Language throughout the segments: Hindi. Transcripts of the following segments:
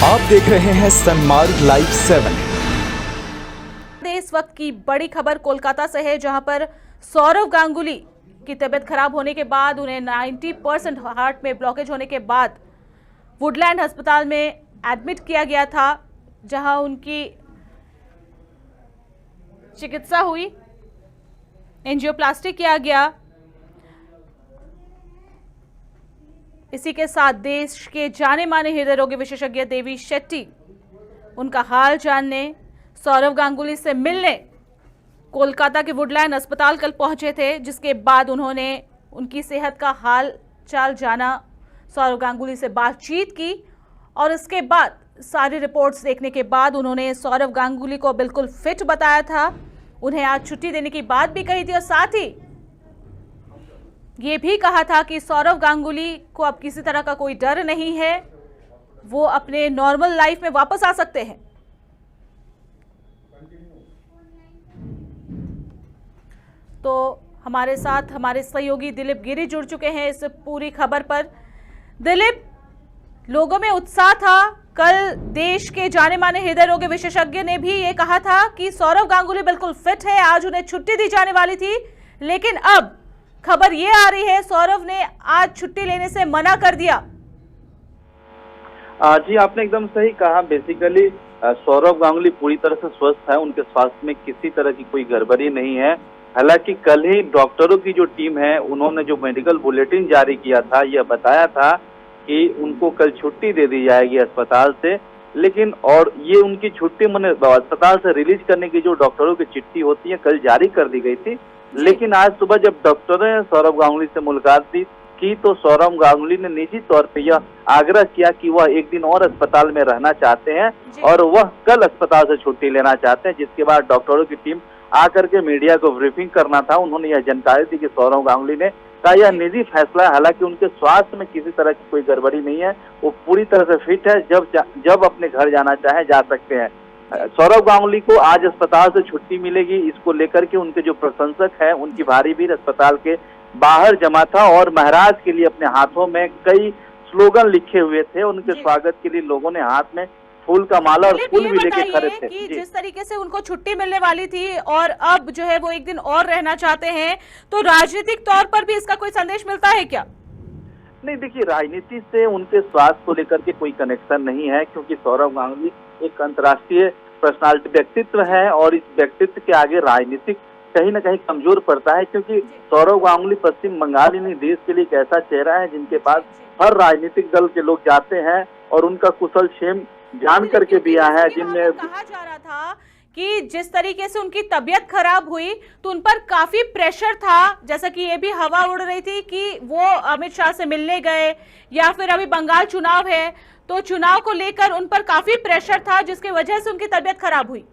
आप देख रहे हैं सनमार्ग लाइव 7। इस वक्त की बड़ी खबर कोलकाता से है, जहां पर सौरव गांगुली की तबीयत खराब होने के बाद उन्हें 90% हार्ट में ब्लॉकेज होने के बाद वुडलैंड अस्पताल में एडमिट किया गया था, जहां उनकी चिकित्सा हुई, एंजियोप्लास्टी किया गया। इसी के साथ देश के जाने माने हृदय रोगी विशेषज्ञ देवी शेट्टी उनका हाल जानने, सौरव गांगुली से मिलने कोलकाता के वुडलैंड अस्पताल कल पहुंचे थे, जिसके बाद उन्होंने उनकी सेहत का हाल चाल जाना, सौरव गांगुली से बातचीत की और इसके बाद सारी रिपोर्ट्स देखने के बाद उन्होंने सौरव गांगुली को बिल्कुल फिट बताया था। उन्हें आज छुट्टी देने की बात भी कही थी और साथ ही ये भी कहा था कि सौरव गांगुली को अब किसी तरह का कोई डर नहीं है, वो अपने नॉर्मल लाइफ में वापस आ सकते हैं। तो हमारे साथ हमारे सहयोगी दिलीप गिरी जुड़ चुके हैं इस पूरी खबर पर। दिलीप, लोगों में उत्साह था, कल देश के जाने माने हृदय रोगी विशेषज्ञ ने भी ये कहा था कि सौरव गांगुली बिल्कुल फिट है, आज उन्हें छुट्टी दी जाने वाली थी, लेकिन अब खबर ये आ रही है सौरव ने आज छुट्टी लेने से मना कर दिया। जी, आपने एकदम सही कहा। बेसिकली सौरव गांगुली पूरी तरह से स्वस्थ है, उनके स्वास्थ्य में किसी तरह की कोई गड़बड़ी नहीं है। हालांकि कल ही डॉक्टरों की जो टीम है, उन्होंने जो मेडिकल बुलेटिन जारी किया था, यह बताया था कि उनको कल छुट्टी दे दी जाएगी अस्पताल से, लेकिन और ये उनकी छुट्टी मैंने अस्पताल से रिलीज करने की जो डॉक्टरों की चिट्ठी होती है कल जारी कर दी गई थी। लेकिन आज सुबह जब डॉक्टरों ने सौरव गांगुली से मुलाकात की तो सौरव गांगुली ने निजी तौर पे यह आग्रह किया कि वह एक दिन और अस्पताल में रहना चाहते हैं और वह कल अस्पताल से छुट्टी लेना चाहते हैं, जिसके बाद डॉक्टरों की टीम आकर के मीडिया को ब्रीफिंग करना था। उन्होंने यह जानकारी दी कि सौरव गांगुली ने कहा यह निजी फैसला है, हालांकि उनके स्वास्थ्य में किसी तरह की कोई गड़बड़ी नहीं है, वो पूरी तरह से फिट है, जब अपने घर जाना चाहे जा सकते हैं। सौरव गांगुली को आज अस्पताल से छुट्टी मिलेगी, इसको लेकर के उनके जो प्रशंसक हैं, उनकी भारी भीड़ अस्पताल के बाहर जमा था और महाराज के लिए अपने हाथों में कई स्लोगन लिखे हुए थे। उनके स्वागत के लिए लोगों ने हाथ में फूल का माला और फूल भी लेके खड़े थे। कि जिस तरीके से उनको छुट्टी मिलने वाली थी और अब जो है वो एक दिन और रहना चाहते हैं, तो राजनीतिक तौर पर भी इसका कोई संदेश मिलता है क्या? नहीं, देखिए, राजनीति से उनके स्वास्थ्य को लेकर के कोई कनेक्शन नहीं है, क्योंकि सौरव गांगुली एक अंतर्राष्ट्रीय पर्सनालिटी व्यक्तित्व है और इस व्यक्तित्व के आगे राजनीतिक कहीं ना कहीं कमजोर पड़ता है, क्योंकि सौरव गांगुली पश्चिम बंगाल ही देश के लिए एक ऐसा चेहरा है जिनके पास हर राजनीतिक दल के लोग जाते हैं और उनका कुशल क्षेम जान करके भी आया है। जिनमें कहा जा रहा था कि जिस तरीके से उनकी तबीयत खराब हुई तो उन पर काफी प्रेशर था, जैसा कि ये भी हवा उड़ रही थी कि वो अमित शाह से मिलने गए या फिर अभी बंगाल चुनाव है तो चुनाव को लेकर उन पर काफी प्रेशर था, जिसकी वजह से उनकी तबीयत खराब हुई।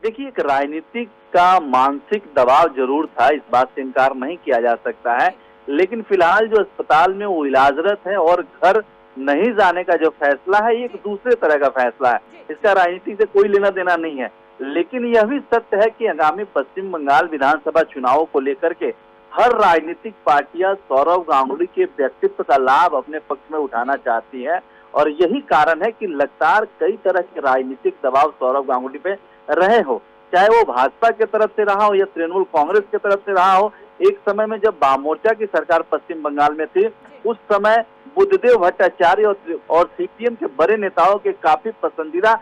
देखिए, एक राजनीतिक का मानसिक दबाव जरूर था, इस बात से इनकार नहीं किया जा सकता है, लेकिन फिलहाल जो अस्पताल में वो इलाजरत है और घर नहीं जाने का जो फैसला है, ये एक दूसरे तरह का फैसला है, इसका राजनीति से कोई लेना देना नहीं है। लेकिन यह भी सत्य है कि आगामी पश्चिम बंगाल विधानसभा चुनावों को लेकर के हर राजनीतिक पार्टियां सौरव गांगुली के व्यक्तित्व का लाभ अपने पक्ष में उठाना चाहती है और यही कारण है कि लगातार कई तरह के राजनीतिक दबाव सौरव गांगुली पे रहे हो, चाहे वो भाजपा की तरफ से रहा हो या तृणमूल कांग्रेस की तरफ से रहा हो। एक समय में जब वाम मोर्चा की सरकार पश्चिम बंगाल में थी, उस समय बुद्धदेव भट्टाचार्य और सीपीएम के बड़े नेताओं के काफी पसंदीदा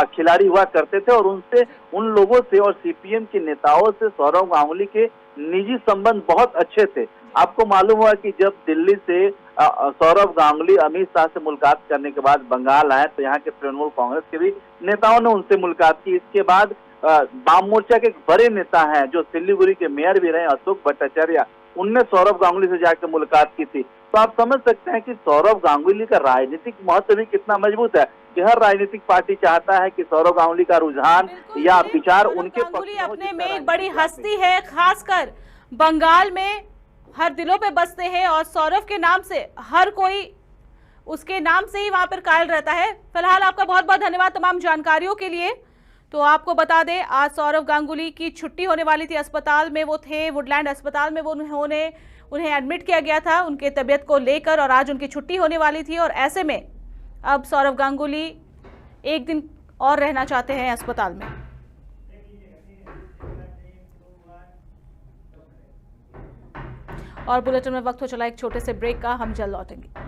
खिलाड़ी हुआ करते थे और उन लोगों से और सीपीएम के नेताओं से सौरव गांगुली के निजी संबंध बहुत अच्छे थे। आपको मालूम हुआ कि जब दिल्ली से सौरव गांगुली अमित शाह से मुलाकात करने के बाद बंगाल आए तो यहाँ के तृणमूल कांग्रेस के भी नेताओं ने उनसे मुलाकात की। इसके बाद वाम मोर्चा के एक बड़े नेता हैं जो सिलीगुड़ी के मेयर भी रहे, अशोक भट्टाचार्य, उनने सौरव गांगुली से जाकर मुलाकात की थी। तो आप समझ सकते हैं कि सौरव गांगुली का राजनीतिक महत्व भी कितना मजबूत है कि हर राजनीतिक पार्टी चाहता है कि सौरव गांगुली का रुझान या विचार उनके गांगुली अपने में एक बड़ी हस्ती है, खासकर बंगाल में हर दिलों पे बसते हैं और सौरव के नाम से हर कोई उसके नाम से ही वहां पर कायल रहता है। फिलहाल आपका बहुत बहुत धन्यवाद तमाम जानकारियों के लिए। तो आपको बता दें, आज सौरव गांगुली की छुट्टी होने वाली थी, अस्पताल में वो थे, वुडलैंड अस्पताल में वो उन्हें एडमिट किया गया था उनके तबीयत को लेकर और आज उनकी छुट्टी होने वाली थी और ऐसे में अब सौरव गांगुली एक दिन और रहना चाहते हैं अस्पताल में। और बुलेटिन में वक्त हो चला एक छोटे से ब्रेक का, हम जल्द लौटेंगे।